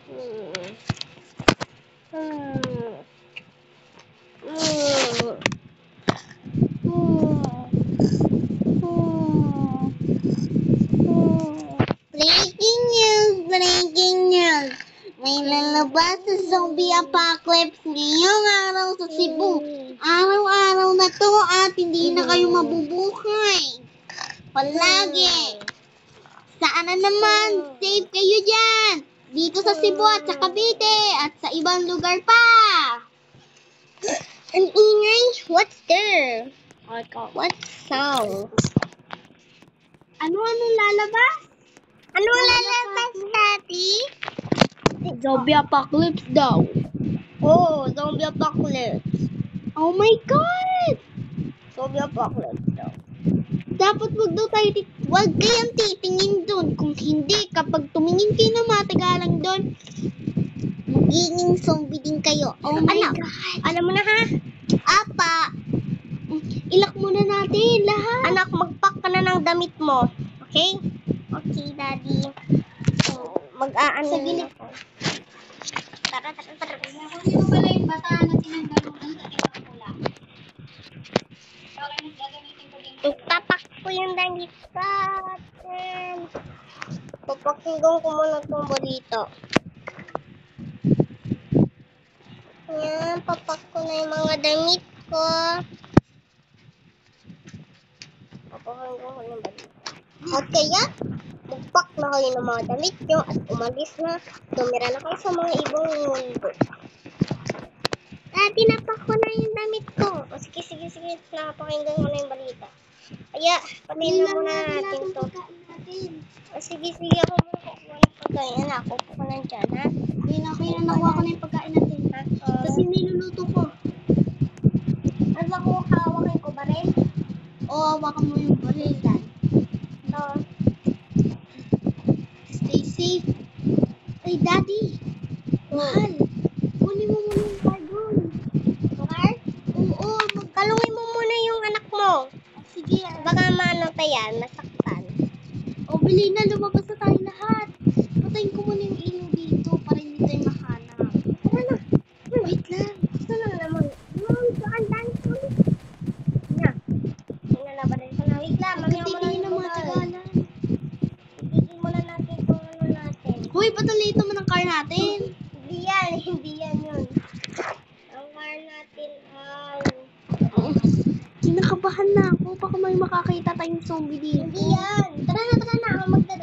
Breaking news. May lalabas sa zombie apocalypse ngayong araw sa Cebu. Araw-araw na to at hindi na kayo mabubuhay. Palagi. Saan na naman? Safe kayo dyan. Dito sa Cebu at sa Cavite at sa ibang lugar pa. Ang ingay. What's there? What sound? Ano lalabas? Ano lalabas, Daddy? Zombie apocalypse daw. Oh, zombie apocalypse. Oh my God! Zombie apocalypse daw. Dapat wag kayong titingin doon. Kung hindi, kapag tumingin kayo na matagalang doon, magiging zombie din kayo. Oh my God. Alam mo na ha? Apa. Ilak muna natin lahat. Anak, mag-pack ka na ng damit mo. Okay? Okay, Daddy. Mag-aano sa gilid. Tara. Hindi mo pala yung bataan na tinanggal mo ng dating pula. Okay, gagamitin ko din. Ipapak ko yung damit sa atin. Papakinggan ko muna itong burrito. Yan, papak ko na yung mga damit ko. Papakinggan ko yung burrito. At kaya, magpak na kayo ng mga damit nyo at umalis na. Tumira na kayo sa mga ibang mundo. Dati napak ko na yung damit ko. O sige. Napakinggan ko na yung balita. Kaya, patayin na muna natin to. O sige. Ako muna kukuha ng pagkain. Anak, kukuha ko lang dyan, ha? Kaya nakuha ko na yung pagkain natin. Ha? Kasi niluluto ko. Ano ba kung hawakin ko ba rin? Oo, hawakan mo yung baril dyan. Ito. Stay safe. Ay, Daddy. Mahal. Kunin mo muna yung car doon. Car? Oo, Kalungin mo muna yung anak mo. sige. Baka maano pa yan, masaktan. O, bili na. Lumabas na tayo lahat. Patayin ko muna yung ilaw dito para hindi tayo mahanap. Tara na. Wait lang. Ito lang naman. Saan dahil ko? Na. Nalabarin ko na. Wait lang. Mamaya mo na Magtitingin ng mga yung tagalan. Itigil muna natin kung ano natin. Hoy, ba't ang liit naman ang car natin? Hindi yan yun. Ang car natin ay... Kinakabahan na ako. Baka may makakita tayong zombie dito. Hindi yan. Tara na. Ako